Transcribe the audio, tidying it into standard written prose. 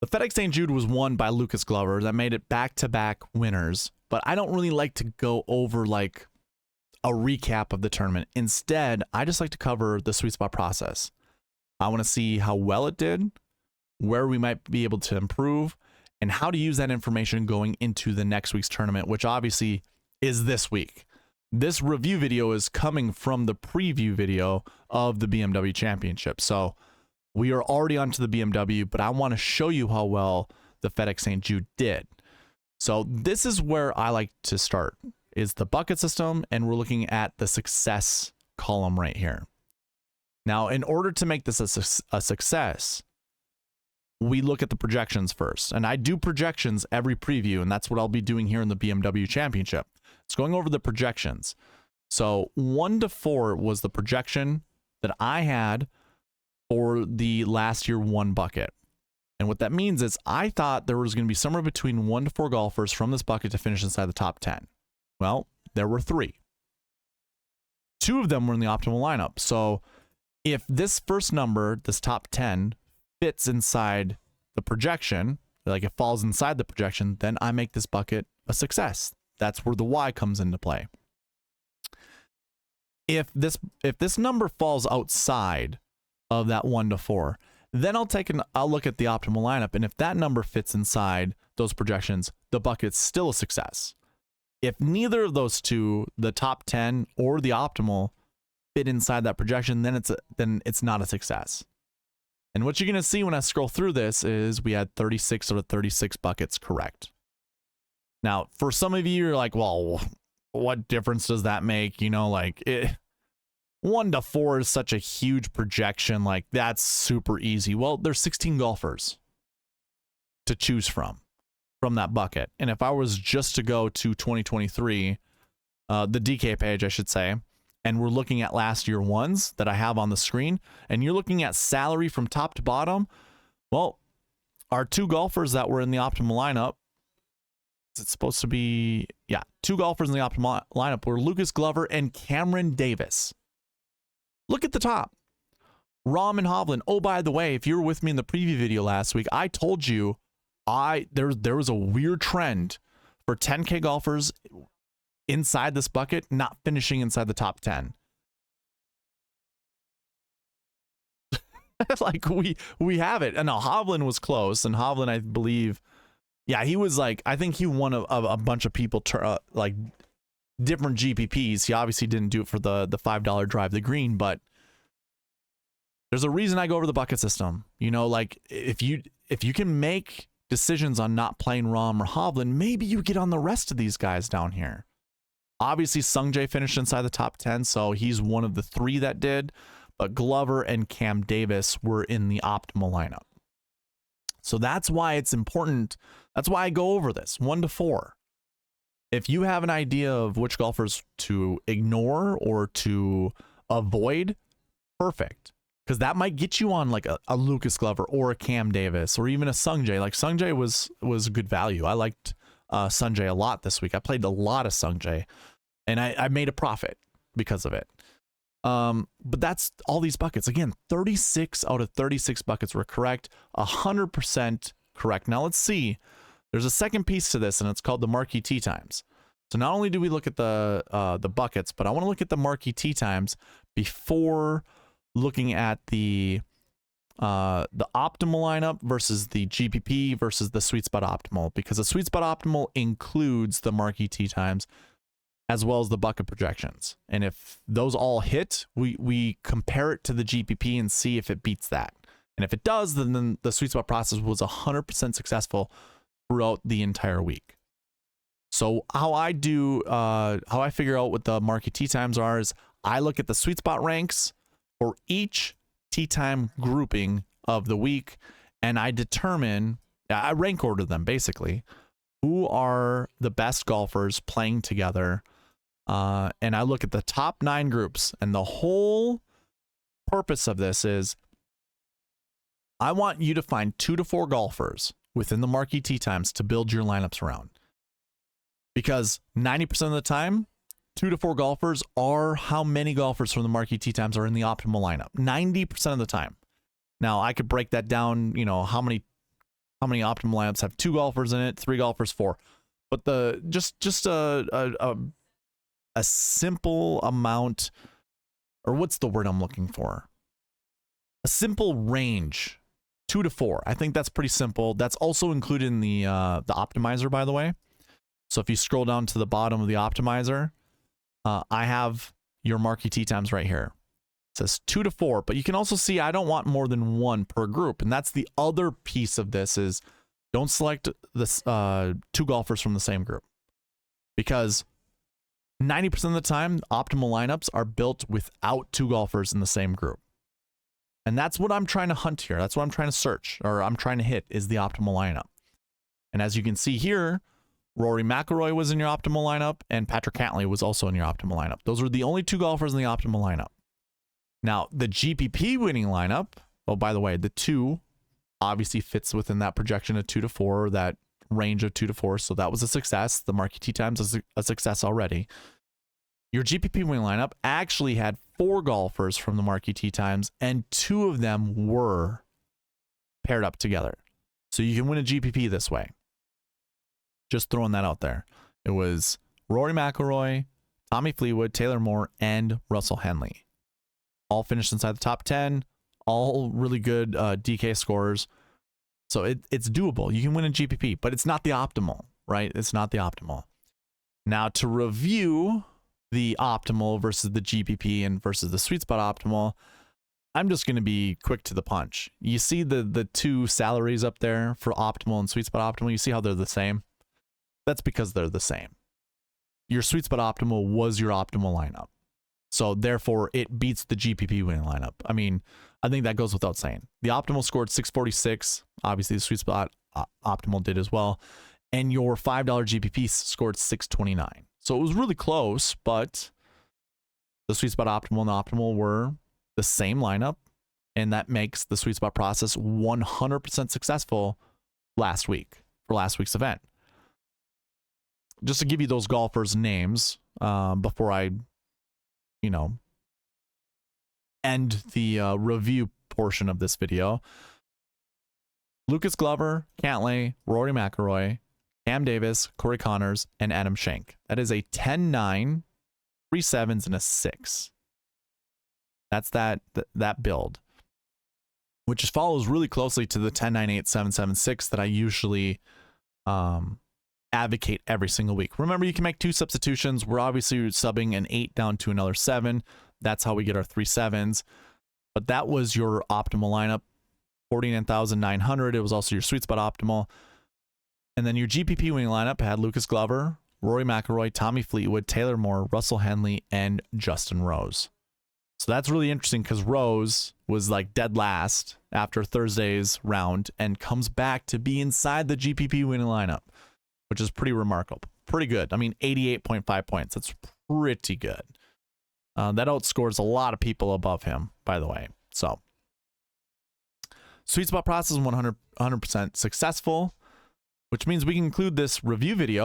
The FedEx St. Jude was won by Lucas Glover. That made it back-to-back winners. But I don't really like to go over like a recap of the tournament. Instead, I just like to cover the sweet spot process. I want to see how well it did, where we might be able to improve, and how to use that information going into the next week's tournament, which obviously is this week. This review video is coming from the preview video of the BMW Championship. So we are already onto the BMW, but I want to show you how well the FedEx St. Jude did. So this is where I like to start, is the bucket system, and we're looking at the success column right here. Now, in order to make this a success, we look at the projections first. And I do projections every preview, and that's what I'll be doing here in the BMW Championship. It's going over the projections. So 1 to 4 was the projection that I had for the last year 1 bucket. And what that means is I thought there was going to be somewhere between 1 to 4 golfers from this bucket to finish inside the top 10. Well, there were 3. 2 of them were in the optimal lineup. So if this first number, this top 10, fits inside the projection, like it falls inside the projection, then I make this bucket a success. That's where the Y comes into play. If this number falls outside of that 1 to 4, then I'll look at the optimal lineup, and if that number fits inside those projections, the bucket's still a success. If neither of those two, the top 10 or the optimal, fit inside that projection, then it's not a success. And what you're going to see when I scroll through this is we had 36 out of 36 buckets correct. Now, for some of you, you're like, well, what difference does that make? You know, like 1 to 4 is such a huge projection. Like, that's super easy. Well, there's 16 golfers to choose from that bucket. And if I was just to go to 2023, the DK page, I should say, and we're looking at last year ones that I have on the screen, and you're looking at salary from top to bottom, well, our 2 golfers that were in the optimal lineup, it's supposed to be, 2 golfers in the optimal lineup were Lucas Glover and Cameron Davis. Look at the top. Rahm and Hovland. Oh, by the way, if you were with me in the preview video last week, I told you there was a weird trend for 10K golfers inside this bucket not finishing inside the top 10. Like we have it. And now Hovland was close, and Hovland, I believe, he was like, I think he won a bunch of people like different GPPs. He obviously didn't do it for the $5 drive the green, but there's a reason I go over the bucket system. You know, like if you can make decisions on not playing Rahm or Hovland, maybe you get on the rest of these guys down here. Obviously, Sungjae finished inside the top 10, so he's one of the 3 that did, but Glover and Cam Davis were in the optimal lineup. So that's why it's important. That's why I go over this 1 to 4. If you have an idea of which golfers to ignore or to avoid, perfect. Because that might get you on like a Lucas Glover or a Cam Davis or even a Sungjae. Like Sungjae was good value. I liked Sungjae a lot this week. I played a lot of Sungjae, and I made a profit because of it. But that's all these buckets. Again, 36 out of 36 buckets were correct, 100% correct. Now let's see. There's a second piece to this, and it's called the Marquee Tee Times. So not only do we look at the buckets, but I want to look at the Marquee Tee Times before looking at the optimal lineup versus the GPP versus the Sweet Spot Optimal, because the Sweet Spot Optimal includes the Marquee Tee Times as well as the bucket projections. And if those all hit, we compare it to the GPP and see if it beats that. And if it does, then the Sweet Spot process was 100% successful throughout the entire week. So how I figure out what the Marquee Tee Times are is I look at the Sweet Spot ranks for each tee time grouping of the week, and I rank order them basically. Who are the best golfers playing together? And I look at the top 9 groups, and the whole purpose of this is I want you to find 2 to 4 golfers within the Marquee Tee Times to build your lineups around. Because 90% of the time, 2 to 4 golfers are how many golfers from the Marquee Tee Times are in the optimal lineup. 90% of the time. Now, I could break that down, you know, how many how many optimal lineups have 2 golfers in it, 3 golfers, 4. But the just a simple amount, or what's the word I'm looking for? A simple range, 2 to 4. I think that's pretty simple. That's also included in the optimizer, by the way. So if you scroll down to the bottom of the optimizer, I have your Marquee Tee Times right here. It says 2 to 4, but you can also see I don't want more than 1 per group. And that's the other piece of this is don't select this 2 golfers from the same group, because 90% of the time, optimal lineups are built without 2 golfers in the same group. And that's what I'm trying to hunt here. That's what I'm trying to search, or I'm trying to hit, is the optimal lineup. And as you can see here, Rory McIlroy was in your optimal lineup, and Patrick Cantlay was also in your optimal lineup. Those were the only 2 golfers in the optimal lineup. Now, the GPP winning lineup, oh, by the way, the 2 obviously fits within that projection of 2 to 4, that range of 2 to 4. So that was a success. The Marquee Tee Times is a success already. Your GPP winning lineup actually had 4 golfers from the Marquee Tee Times, and 2 of them were paired up together. So you can win a GPP this way. Just throwing that out there. It was Rory McIlroy, Tommy Fleetwood, Taylor Moore, and Russell Henley. All finished inside the top 10. All really good DK scores. So it's doable. You can win a GPP, but it's not the optimal, right? It's not the optimal. Now, to review the optimal versus the GPP and versus the sweet spot optimal, I'm just going to be quick to the punch. You see the 2 salaries up there for optimal and sweet spot optimal. You see how they're the same? That's because they're the same. Your sweet spot optimal was your optimal lineup. So therefore it beats the GPP winning lineup. I mean, I think that goes without saying. The optimal scored 646. Obviously the sweet spot optimal did as well. And your $5 GPP scored 629. So it was really close, but the sweet spot optimal and the optimal were the same lineup. And that makes the sweet spot process 100% successful last week for last week's event. Just to give you those golfers' names before I, end the review portion of this video. Lucas Glover, Cantlay, Rory McIlroy, Cam Davis, Corey Connors, and Adam Schenk. That is a 10-9, 3 7s, and a 6. That's that build, which follows really closely to the 10-9, 8 7 7 6 that I usually advocate every single week. Remember, you can make 2 substitutions. We're obviously subbing an 8 down to another 7. That's how we get our 3 7s. But that was your optimal lineup, 49,900. It was also your sweet spot optimal. And then your GPP winning lineup had Lucas Glover, Rory McIlroy, Tommy Fleetwood, Taylor Moore, Russell Henley, and Justin Rose. So that's really interesting because Rose was like dead last after Thursday's round and comes back to be inside the GPP winning lineup, which is pretty remarkable. Pretty good. I mean, 88.5 points. That's pretty good. That outscores a lot of people above him, by the way. So, sweet spot process is 100% successful, which means we can include this review video